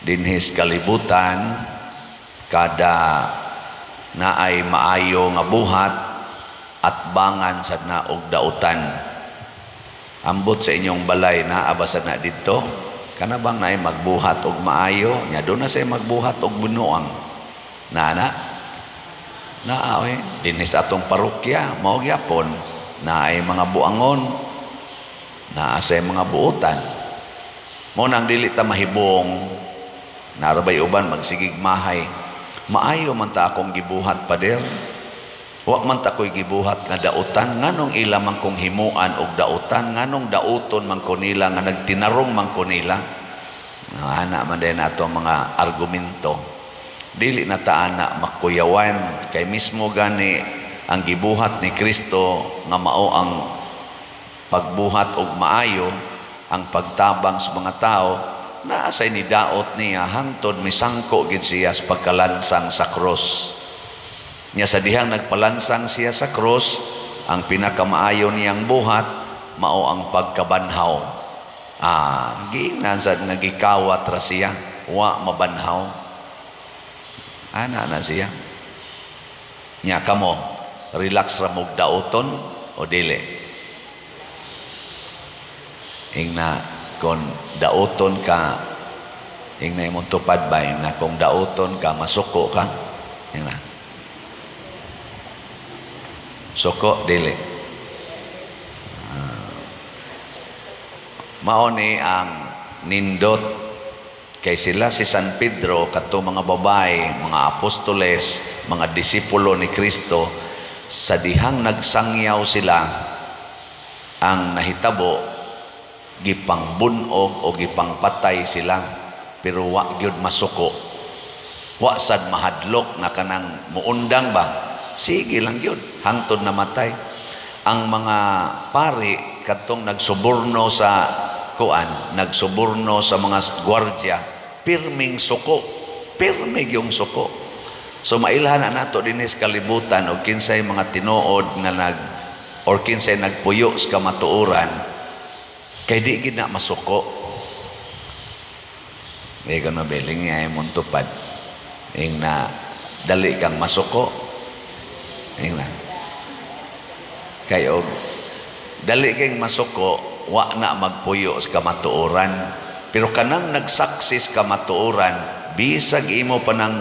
dinhis kalibutan kada naay maayo nga buhat at bangan sad na og dautan. Ambot sa inyong balay na abasad na didto kana bang naay magbuhat og maayo nya do na say magbuhat og bunuang na oy dinhis atong parokya mao gyapon naay mga buangon na say mga buotan mo nang dili ta mahibong narabay uban magsigig mahay maayo man ta akong gibuhat pader wa man ta koy gibuhat nga dautan nganong ila man kong himuan og dautan nganong dauton man ko nila nga nagtinarong man ko nila ana man din ato mga argumento dili na ta ana makuyawan kay mismo gani ang gibuhat ni Kristo nga mao ang pagbuhat og maayo ang pagtabang sa mga tao na asay ni daot niya hangtod misangko gid siya sa pagkalansang sa krus. Nya sa dihang nagpalansang siya sa krus, ang pinakamaayo niyang buhat mao ang pagkabanhaw. Giingnan sad nga gikawat ra siya, wa mabanhaw. Ana na siya. Nya kamo, relax ra mog daoton o dili. Ingna kung dauton ka ingna imong tupad ba na kung dauton ka masuko ka ingna suko dili mao ni ang nindot kay sila si San Pedro kadto mga babae mga apostoles mga disipulo ni Kristo sa dihang nagsangyaw sila ang nahitabo gipangbunog o gipangpatay sila pero wa gyud masuko wa sad mahadlok na kanang muundang ba sige lang gyud hangtod namatay ang mga pari kadtong nagsuborno sa nagsuborno sa mga gwardiya pirming suko pirmi gyung suko so mailhan na nato dinis kalibutan og kinsay mga tinuod na kinsay nagpuyo sa kamatuoran kay di gid na masuko. May gano beling nga imong tupad. Ing na dali kang masuko. Ing na. Kay og dali kang masuko, wa na magpuyo sa kamatuoran. Pero kanang nagsaksis kamatuoran, bisag imo pa ng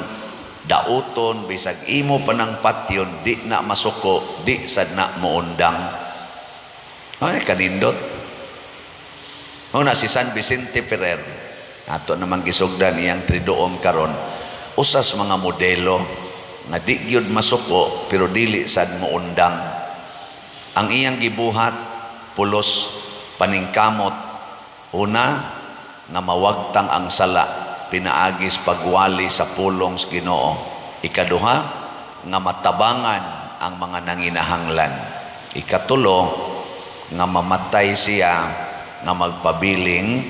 dauton, bisag imo pa ng patyon, di na masuko, di sad na muundang. Ay kanindot. Una si San Vicente Ferrer ato namang gisugdan iyang tridoom karon usas mga modelo nga di gyud masuko pero dili sad muundang ang iyang gibuhat pulos paningkamot una nga mawagtang ang sala pinaagis pagwali sa pulong sa Ginoo ikaduha nga matabangan ang mga nanginahanglan ikatulo nga mamatay siya nga magpabiling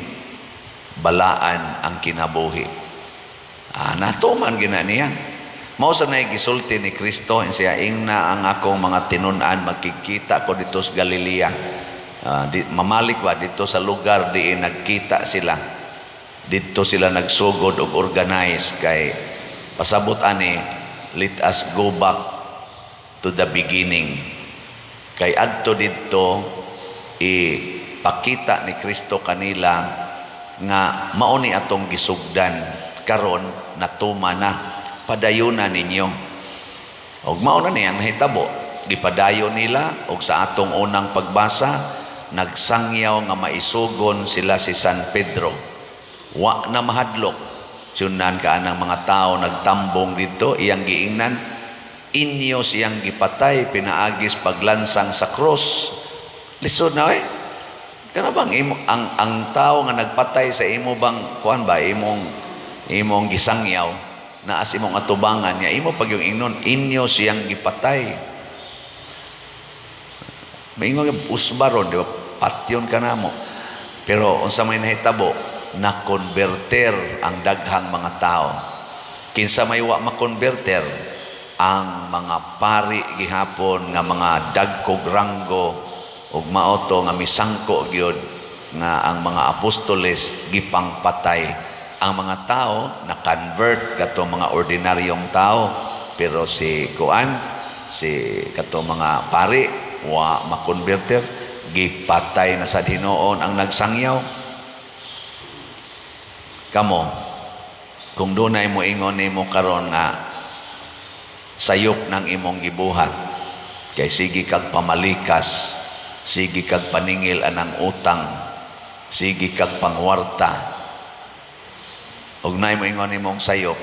balaan ang kinabuhi. Natuman gina niya. Mao sa nay gisulti ni Kristo siya ingna ang akong mga tinun-an magkikita ko dito sa Galilea. Mamalik ba dito sa lugar di nagkita sila. Dito sila nagsugod og organize kay pasabot ani let us go back to the beginning. Kay adto dito pakita ni Kristo kanila nga mao ni atong gisugdan karon natuma na padayunan ninyo og mao na niyang nahitabo gipadayon nila og sa atong unang pagbasa nagsangyaw nga maisugon sila si San Pedro wa na mahadlok sunan ka anang mga tao nagtambong dito iyang giingnan inyo siyang gipatay pinaagis paglansang sa cross lisod na kana bang ang tao nga nagpatay sa imo bang kuan ba imong gisangyaw na as imong atubangan niya imo pag yung ingnon inyo siyang gipatay maingon usbaron di ba patyon kanamo pero unsa may nahitabo na konverter ang daghang mga tao kinsa may wa makonverter ang mga pari gihapon nga mga dagkog ranggo ug maoto nga misangko gyud nga ang mga apostoles gipangpatay ang mga tao na convert kato mga ordinaryong tao, pero si kato mga pari wa makonverter, gipatay na sa Hinoon ang nagsangyaw. Kamo, kung dunay mo ingon nimo karon nga sayop ng imong gibuhat, kay sige kag pamalikas, sige kag paningil anang utang, sige kag pangwarta, og nay mo ingon nimong sayop,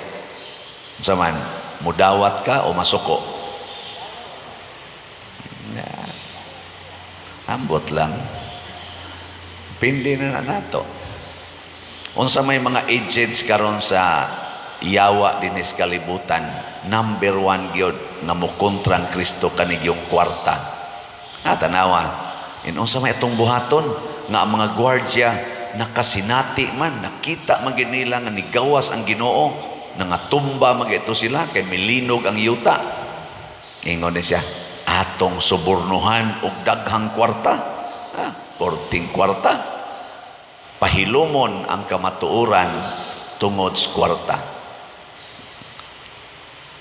saman mudawat ka o masuko? Ambot lang, pindi na nato. Unsa may mga agents karon sa yawa dinis kalibutan, number 1 gyud nga mukontrang Kristo kanig yung kwarta. Tanawa, unsa may atong buhaton nga ang mga gwardiya nakasinati man, nakita man nila nga nigawas ang Ginoo, nangatumba man ito sila kay milinog ang yuta. Ingon ni siya, atong subornuhan og daghang kwarta, 14 kwarta. Pahilumon ang kamatuoran tungod sa kwarta.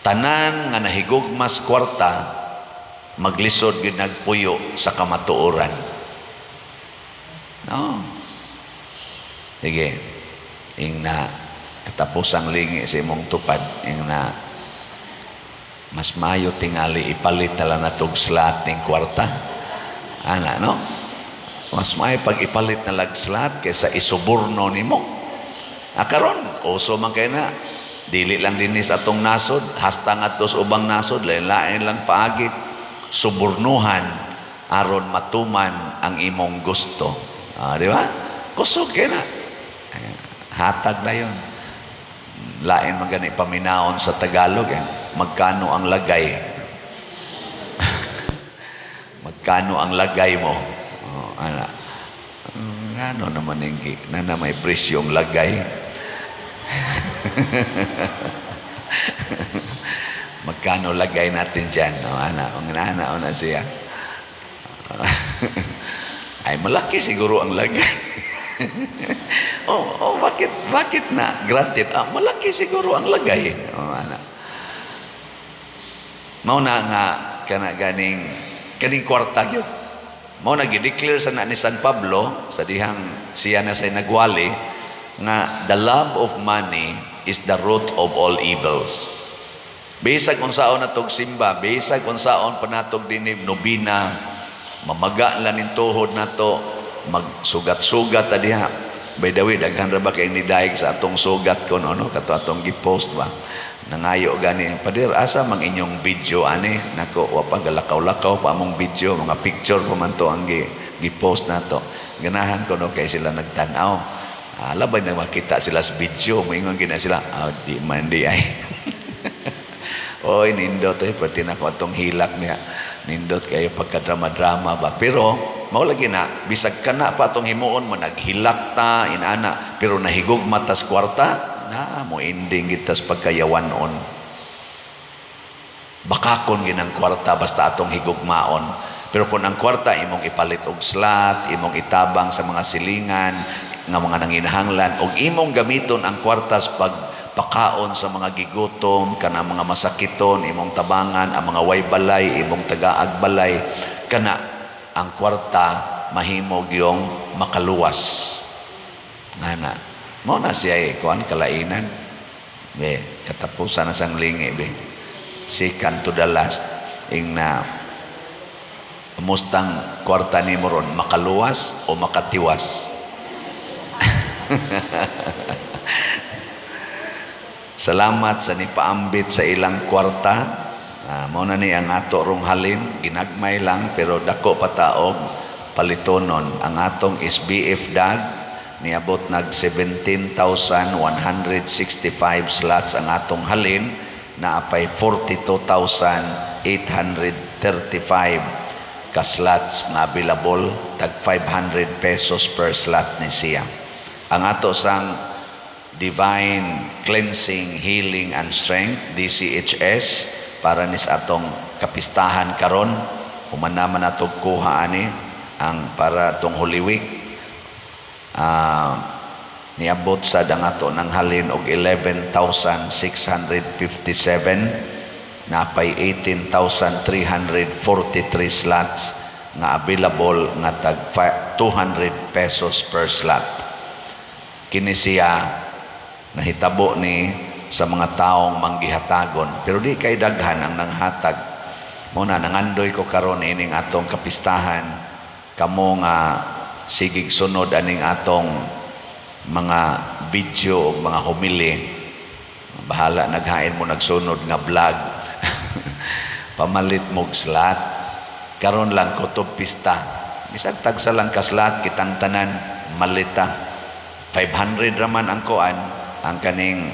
Tanan nga nahigugmas kwarta, maglisod gyud nagpuyo sa kamatuoran. No. Sige. Ing na katapusang lingi sa imong tupad, ing na mas mayo tingali ipalit na lang natog slot ning kwarta. Ana, no? Mas may pag ipalit na lagslat kaysa isuborno nimo. Karon uso man kay na dili lang dinis atong nasod, hasta ngadto sa ubang nasod, lain-lain lang paagi subornuhan aron matuman ang imong gusto. Di ba? Kusog kay na. Hatag na yon. Lain man gani paminaon sa Tagalog, magkano ang lagay? Magkano ang lagay mo? Ano naman yung na may presyong lagay? Magkano lagay natin dyan? Ana siya. Ay, malaki siguro ang lagay. Bakit na? Granted, malaki siguro ang lagay. Mauna nga, kaning kwarta yun. Mao nag-declare sa ni San Pablo sa dihang siya na say nagwali nga the love of money is the root of all evils. Bisag unsaon natog simba, bisag unsaon panatog dinhi nobina, mamaga lang ning tuhod nato, magsugat-sugat ta diha. By the way, daghan ra ba kay nidaig sa atong sugat kon ano kato atong gi-post ba? Nangayo gani, padir asa mang inyong video ani, nako wa pa galakaw-lakaw pa among video, mga picture pa man to ang gi-post nato. Ganahan ko no kay sila nagtan-aw. Labay na makita sila sa video, moingon gina sila, di man di ay. Oy nindot perti na ko atong hilak niya. Nindot kayo pagka-drama-drama ba. Pero mao lagi na bisag kana pa atong himuon mo naghilak ta inana, pero nahigugma tas kwarta. Mo ending gitas pagkayawanon. Bakakon ginang kwarta basta atong higugmaon. Pero kung ang kwarta imong ipalit og slot, imong itabang sa mga silingan nga mga nanginahanglan, og imong gamiton ang kwarta sa pagpakaon sa mga gigutom, kana mga masakiton, imong tabangan, ang mga way balay, imong tagaag balay, kana ang kwarta mahimo gyung makaluwas. Ngana. Mo na siya kuan kalainan. Katapusan na sang lingi second to the last ing na mustang kwarta ni mo ron makaluwas o makatiwas. Salamat sa nipaambit sa ilang kwarta. Mo na ni ang ato rong halin, ginagmay lang pero dako pataog palitonon. Ang atong SBF dag niabot nag 17,165 slots ang atong halin, na apay 42,835 ka slots nga available, tag 500 pesos per slot ni siya. Ang ato sang Divine Cleansing, Healing and Strength DCHS para nis atong kapistahan karon, humanaman natog kuha ani ang para atong Holy Week. niabot sa dangato ng halin og 11,657, napay 18,343 slots nga available nga tag 200 pesos per slot. Kini siya nahitabo ni sa mga taong manggihatagon, pero di kay daghan ang nanghatag. Muna nangandoy ko karon ining atong kapistahan, kamo nga sigig sunod aning atong mga video o mga humili, bahala naghain mo nagsunod nga vlog. Pamalit mog slot karon lang kutob pista, bisag tagsa lang ka slot kitang tanan malita. 500 raman ang kuan, ang kaning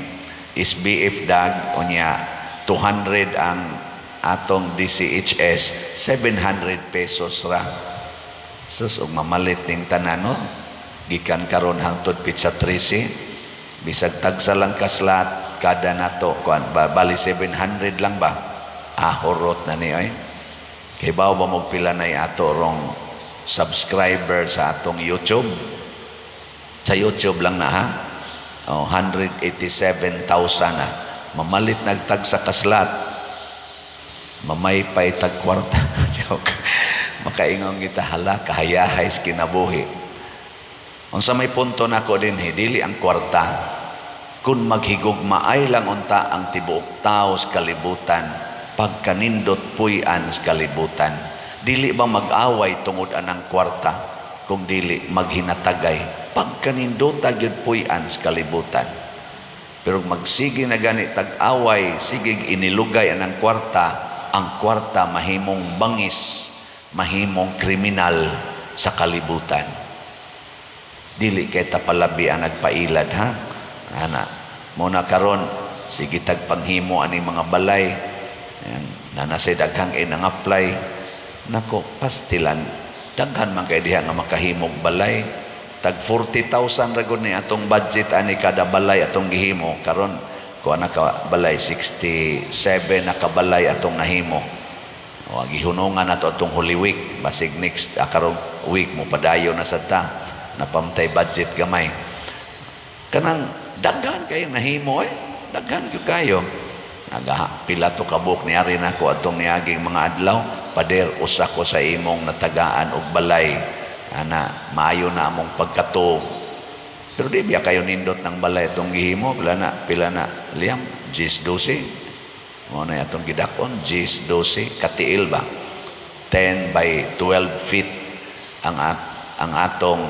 SBF dag unya 200 ang atong DCHS, 700 pesos ra. Sus og mamalit ning tanan no, gikan karon hangtod pizza 13, bisag tagsa lang ka slot kada nato kuan bali 700 lang ba, horot na ni oy. Kay bawo ba mo pila na ato rong subscriber sa atong YouTube. Sa YouTube lang na ha, 187,000 na. Mamalit nagtag sa kaslat, mamay pa'y tagkwarta. Joke. Makaingong kita, hala kahayahay sa kinabuhi. Unsa may punto na ko din, dili ang kwarta. Kung maghigugma ay lang unta ang tibuok tao sa kalibutan, pagkanindot puyan sa kalibutan. Dili ba mag-away tungod anang kwarta? Kung dili maghinatagay, pagkanindota gyud puyan sa kalibutan. Pero magsige na gani tag-away, sigig inilugay anang kwarta, ang kwarta mahimong bangis, mahimong kriminal sa kalibutan. Dili kay tapalabi ang nagpailad ha. Ana, muna karon sige tagpanghimo aning mga balay. Nanasay daghang nang-apply. Nako, pastilan. Daghan man kay diha nga makahimog balay. Tag 40,000 ra gud ni atong budget ani kada balay atong gihimo. Karon kuha na ka balay 67 na ka balay atong nahimo. O gihunongan nato atong Holy Week, basig next karong week mo padayon na sad ta. Napamtay budget gamay. Kanang daghan kay nahimo daghan gyud kayo. Pila to kabuk ni ari nako atong niaging mga adlaw, pader usa ko sa imong natagaan og balay. Ana maayo na among pagkatog. Pero di biya kayo nindot ng balay itong gihimo, pila na liam 10-12. Mo na atong gidakon 10-12 katiil ba. 10 by 12 feet ang atong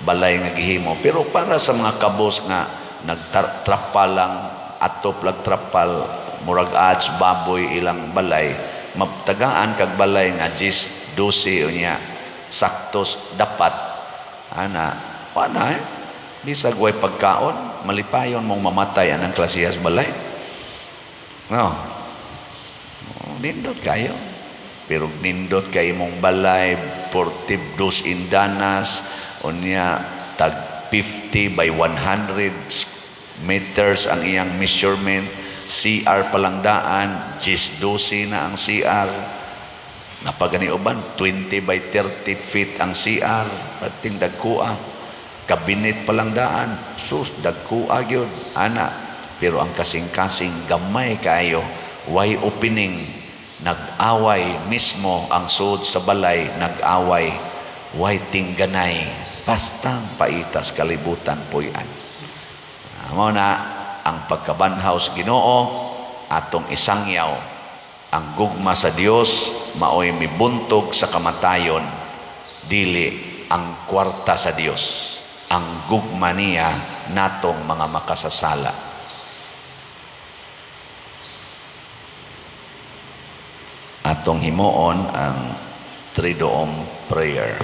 balay nga gihimo. Pero para sa mga kabos nga nagtrapal lang atop lag trapal murag ads baboy ilang balay, maptagaan kag balay nga 10-12 unya saktos dapat ana pana bisag way pagkaon malipayon mong mamatay anang klasiyas balay no. Nindot kayo, pero nindot kay imong balay 42 indanas unya tag 50 by 100 meters ang iyang measurement. CR palang daan 10-12 na ang CR. Napagani uban 20 by 30 feet ang CR, pating dagkua. Kabinet palang daan, sus dagkua gyud ana. Pero ang kasing-kasing gamay kayo, way opening, nag-away mismo ang sud sa balay, nag-away, way tingganay, pastang paitas kalibutan puyan. Amo na ang pagkabanhaw sa Ginoo atong isangyaw. Ang gugma sa Dios maoy mibuntog sa kamatayon, dili ang kwarta sa Dios. Ang gugma niya natong mga makasasala. Atong himuon ang Triduum Prayer.